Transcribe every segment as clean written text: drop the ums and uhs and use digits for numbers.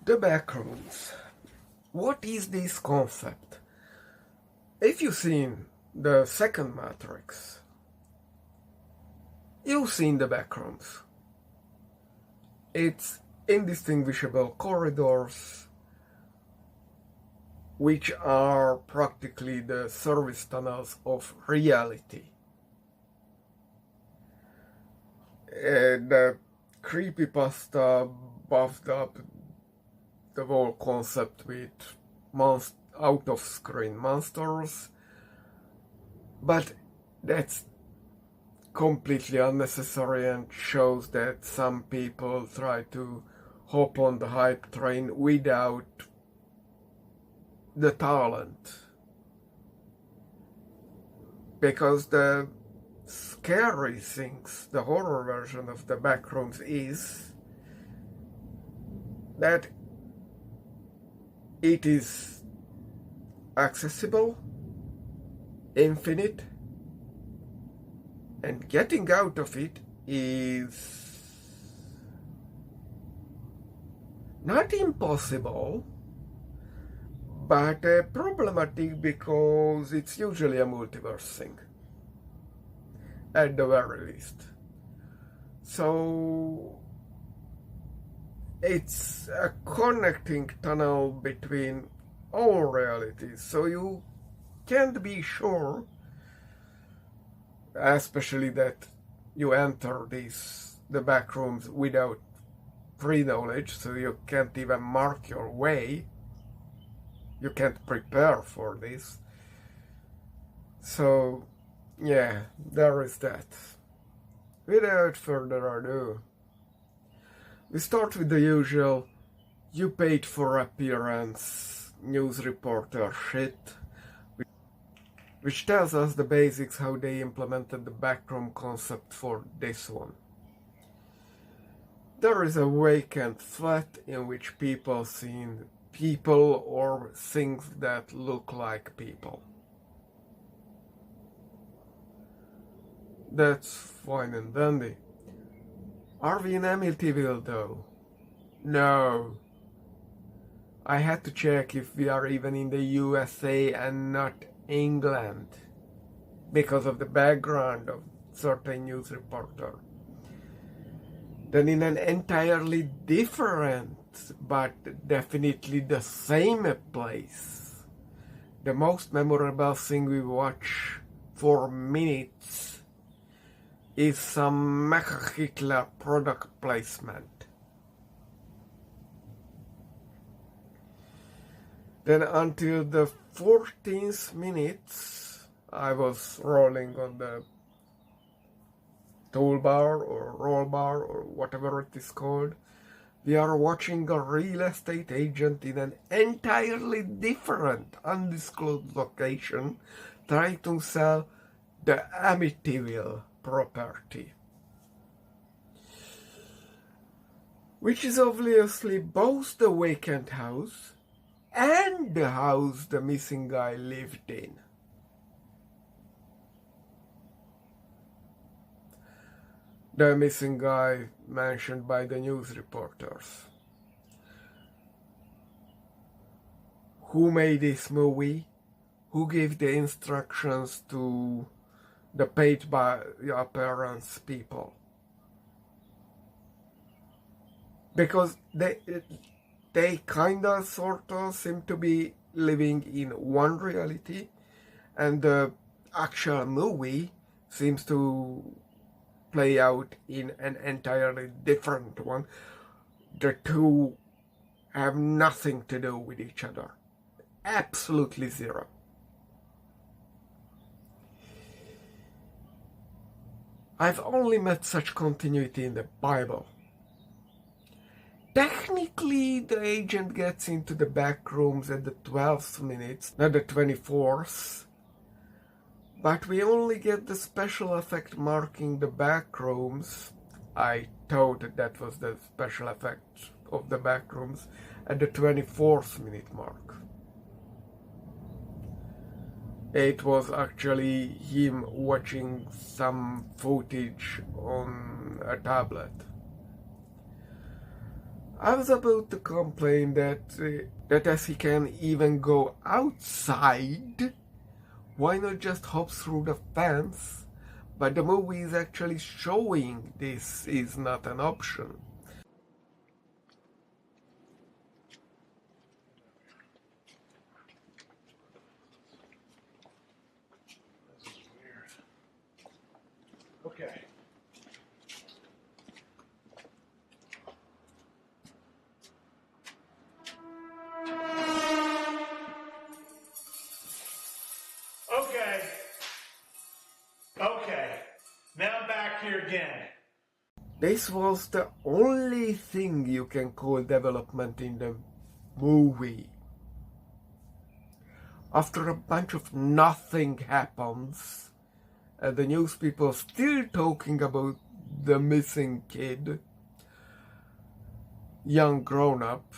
The Backrooms. What is this concept? If you've seen the second Matrix, you've seen the Backrooms. It's indistinguishable corridors which are practically the service tunnels of reality. The creepypasta buffed up the whole concept with out-of-screen monsters, but that's completely unnecessary and shows that some people try to hop on the hype train without the talent. Because the scary things, the horror version of the Backrooms is that it is accessible, infinite, and getting out of it is not impossible, but problematic because it's usually a multiverse thing, at the very least. So it's a connecting tunnel between all realities, so you can't be sure, especially that you enter the back rooms without pre-knowledge, so you can't even mark your way. You can't prepare for this. So, yeah, there is that. Without further ado, we start with the usual "you paid for appearance" news reporter shit, which tells us the basics how they implemented the backroom concept for this one. There is a vacant flat in which people see people or things that look like people. That's fine and dandy. Are we in Amityville though? No. I had to check if we are even in the USA and not England, because of the background of certain news reporter. Then in an entirely different, but definitely the same place, the most memorable thing we watch for minutes is some Mecha Hitler product placement. Then until the 14th minute, I was rolling on the toolbar or roll bar or whatever it is called. We are watching a real estate agent in an entirely different, undisclosed location trying to sell the Amityville property, which is obviously both the vacant house and the house the missing guy lived in. The missing guy mentioned by the news reporters. Who made this movie? Who gave the instructions to the paid by appearance people? Because they kinda sorta seem to be living in one reality, and the actual movie seems to play out in an entirely different one. The two have nothing to do with each other. Absolutely zero. I've only met such continuity in the Bible. Technically, the agent gets into the back rooms at the 12th minute, not the 24th. But we only get the special effect marking the back rooms. I thought that was the special effect of the back rooms at the 24th minute mark. It was actually him watching some footage on a tablet. I was about to complain that as he can even go outside, why not just hop through the fence? But the movie is actually showing this is not an option. This is weird. Okay. Okay. Now I'm back here again. This was the only thing you can call development in the movie. After a bunch of nothing happens, and the news people still talking about the missing kid, young grown-up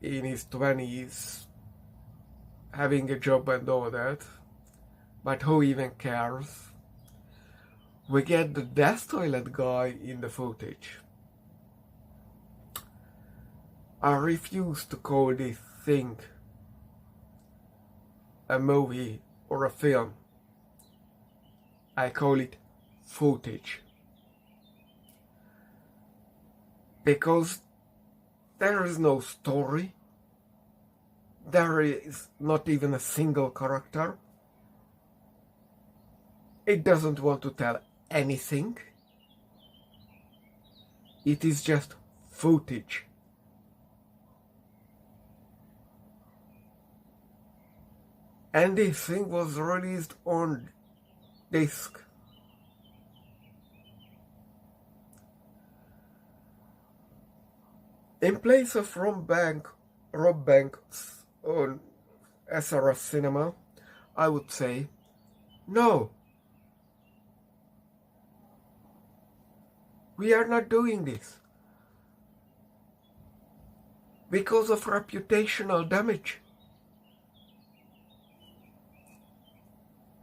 in his 20s, having a job and all that, but who even cares? We get the death toilet guy in the footage. I refuse to call this thing a movie or a film. I call it footage. Because there is no story. There is not even a single character. It doesn't want to tell anything. It is just footage. And this thing was released on disc. In place of Rob Banks on SRS Cinema, I would say, no. We are not doing this. Because of reputational damage.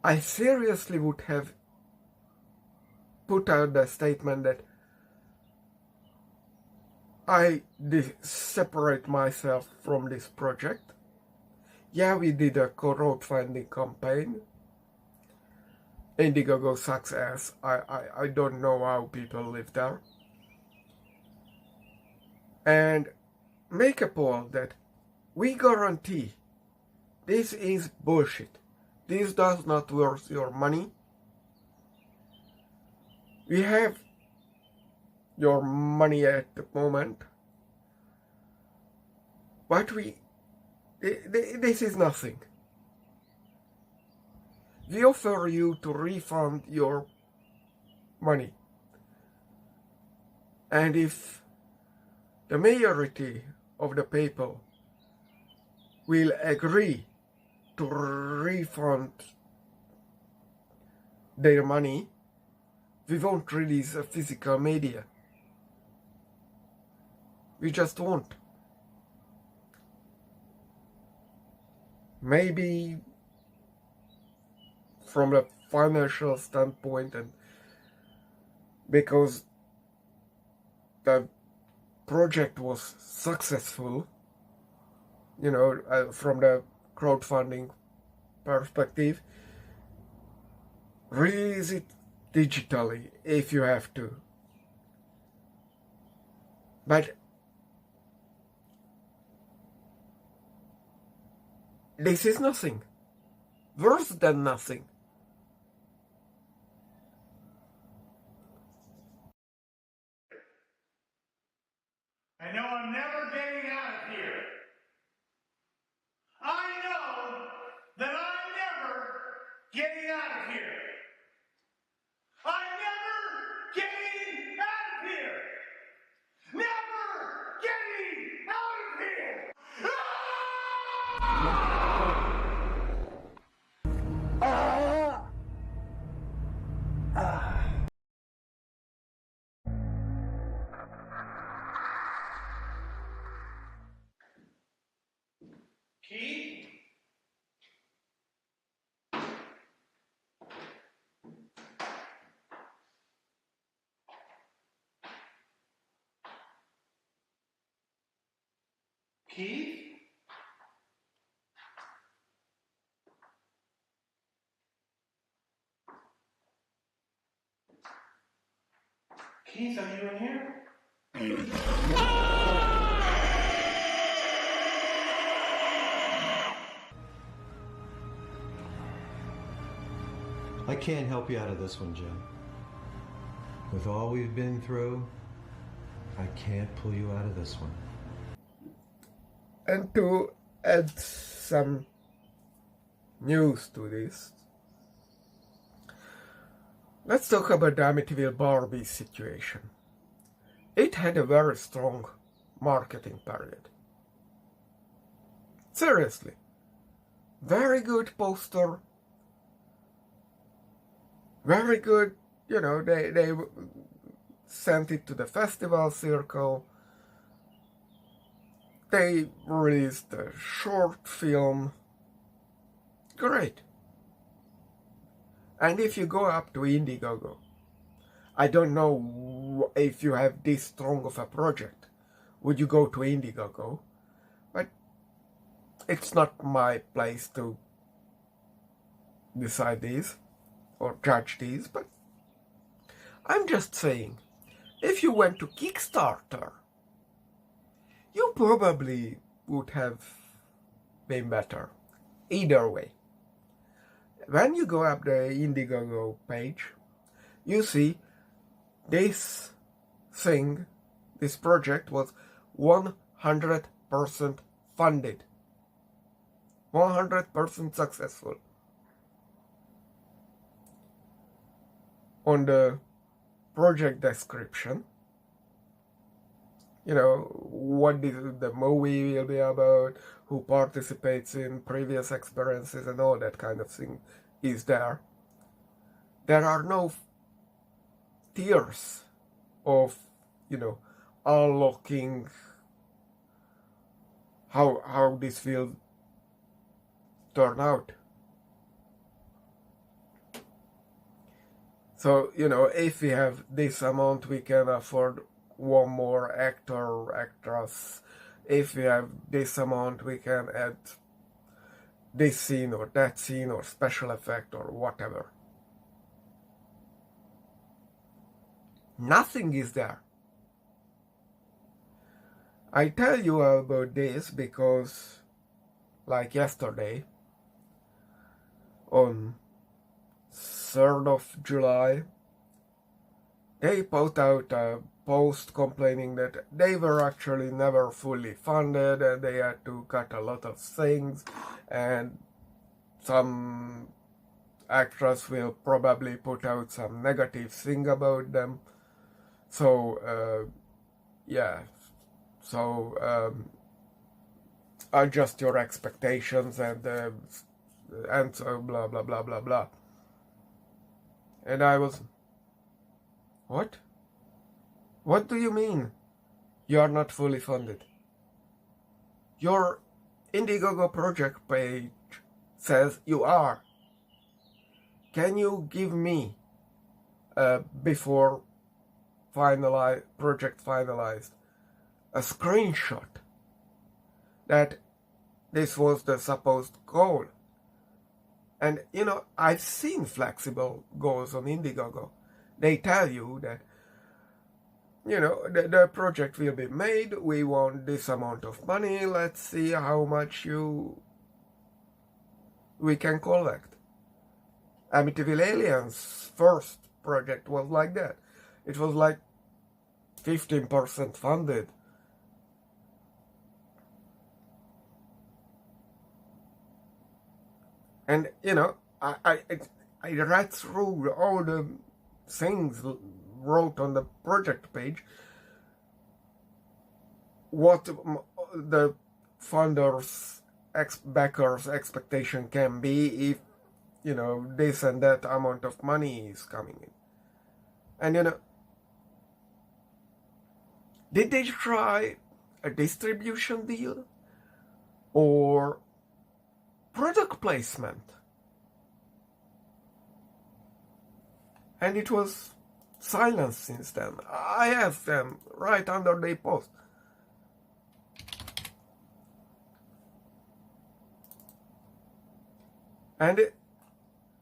I seriously would have put out the statement that I separate myself from this project. Yeah, we did a crowdfunding campaign. Indiegogo sucks ass. I don't know how people live there. And make a poll that we guarantee this is bullshit. This does not worth your money. We have your money at the moment, but this is nothing. We offer you to refund your money. And if the majority of the people will agree to refund their money, we won't release a physical media. We just won't. Maybe from a financial standpoint, and because the project was successful, you know, from the crowdfunding perspective, release it digitally if you have to. But this is nothing. Worse than nothing. I know I'm never getting out of here. I know that I'm never getting out of here. I'm never getting out of here. Never getting out of here. Keith? Keith? Keith, are you in here? I can't help you out of this one, Jim. With all we've been through, I can't pull you out of this one. And to add some news to this, let's talk about the Amityville Barbie situation. It had a very strong marketing period. Seriously. Very good poster. Very good, you know, they sent it to the festival circle. They released a short film. Great. And if you go up to Indiegogo, I don't know if you have this strong of a project, would you go to Indiegogo? But it's not my place to decide these or judge these, but I'm just saying, if you went to Kickstarter, you probably would have been better. Either way. When you go up the Indiegogo page, you see this thing, this project was 100% funded. 100% successful. On the project description, you know, what the movie will be about, who participates in previous experiences and all that kind of thing is there. There are no tiers of, you know, unlocking how this will turn out. So, you know, if we have this amount, we can afford one more actor or actress. If we have this amount, we can add this scene or that scene or special effect or whatever. Nothing is there. I tell you about this because, like yesterday, on 3rd of July, they put out a post complaining that they were actually never fully funded and they had to cut a lot of things, and some actors will probably put out some negative thing about them. So, yeah. So, adjust your expectations and so blah blah blah blah blah. And I was, what? What do you mean you are not fully funded? Your Indiegogo project page says you are. Can you give me, before project finalized, a screenshot that this was the supposed goal? And, you know, I've seen flexible goals on Indiegogo. They tell you that, you know, the project will be made, we want this amount of money, let's see how much we can collect. Amityville Aliens' first project was like that. It was like 15% funded. And, you know, I read through all the things wrote on the project page, what the funders' backers' expectation can be if, you know, this and that amount of money is coming in. And, you know, did they try a distribution deal or product placement? And it was silence since then. I asked them right under the post, And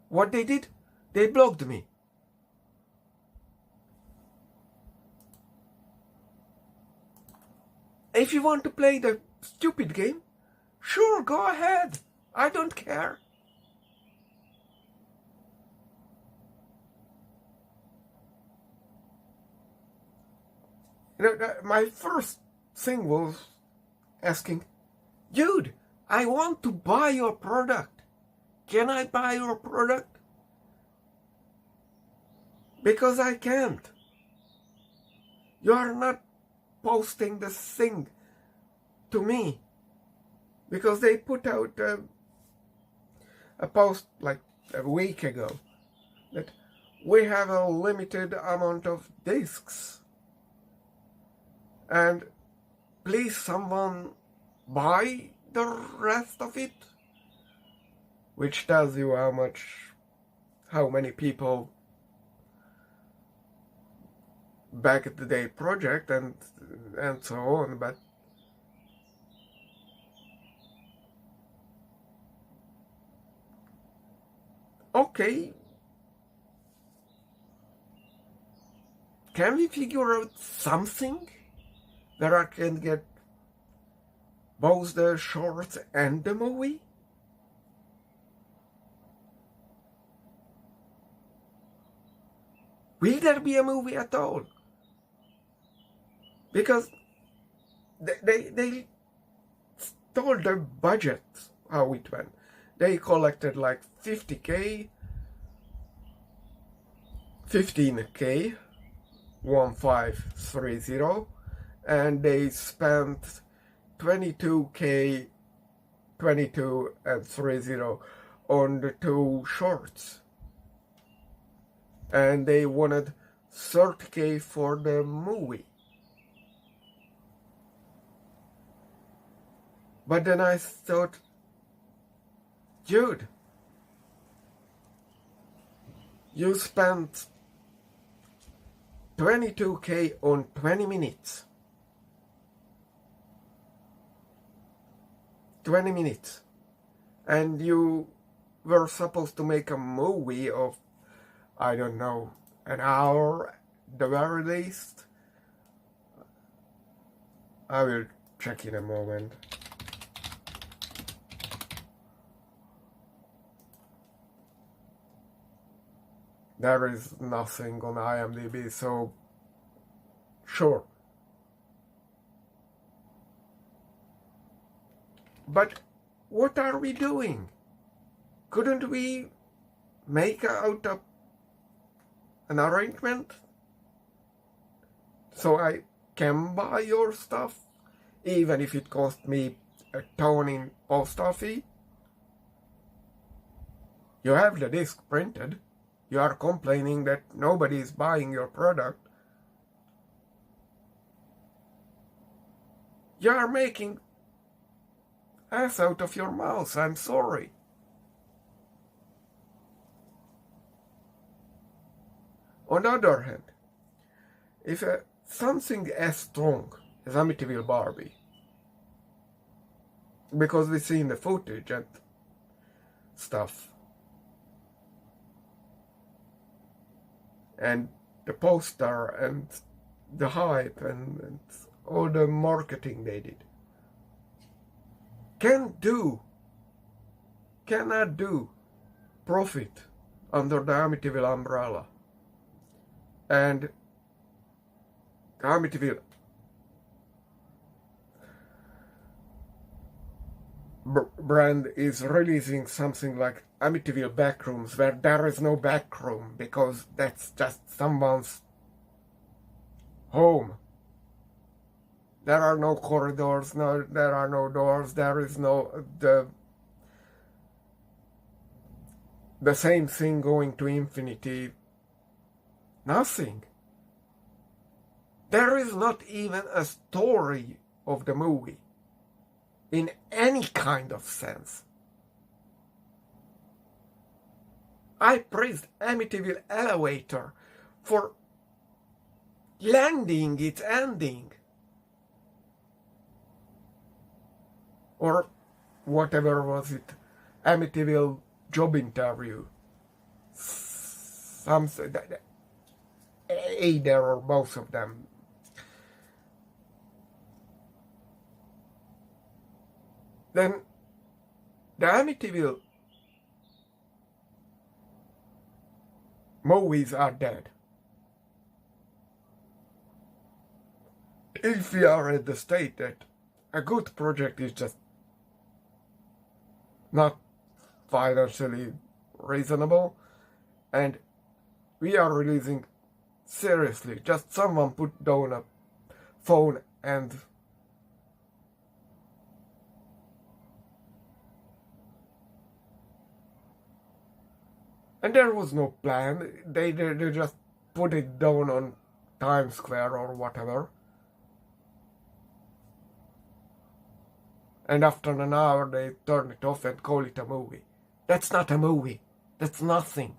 what they did? They blocked me. If you want to play the stupid game, sure, go ahead. I don't care. My first thing was asking, dude, I want to buy your product. Can I buy your product? Because I can't. You are not posting the thing to me. Because they put out a post like a week ago that we have a limited amount of discs. And please someone buy the rest of it, which tells you how many people back at the day project and so on. But okay, can we figure out something that I can get both the shorts and the movie? Will there be a movie at all? Because they told the budget how it went. They collected like 50K, 15K, 1530, and they spent 22K, 22 and 30 on the two shorts. And they wanted 30K for the movie. But then I thought, dude, you spent 22K on 20 minutes. 20 minutes. And you were supposed to make a movie of, I don't know, an hour at the very least. I will check in a moment. There is nothing on IMDb, so sure. But what are we doing? Couldn't we make out an arrangement so I can buy your stuff, even if it cost me a ton in postal fee? You have the disc printed. You are complaining that nobody is buying your product. You are making ass out of your mouth, I'm sorry. On the other hand, if something as strong as Amityville Barbie, because we've seen the footage and stuff, and the poster and the hype and all the marketing they did, cannot do profit under the Amityville umbrella. And the Amityville brand is releasing something like Amityville Backrooms, where there is no backroom because that's just someone's home. There are no corridors, there are no doors, there is no the same thing going to infinity. Nothing. There is not even a story of the movie in any kind of sense. I praised Amityville Elevator for landing its ending. Or whatever was it, Amityville job interview. Either or both of them. Then the Amityville movies are dead. If we are at the state that a good project is just not financially reasonable, and we are releasing, seriously, just someone put down a phone and there was no plan. They just put it down on Times Square or whatever. And after an hour they turn it off and call it a movie. That's not a movie. That's nothing.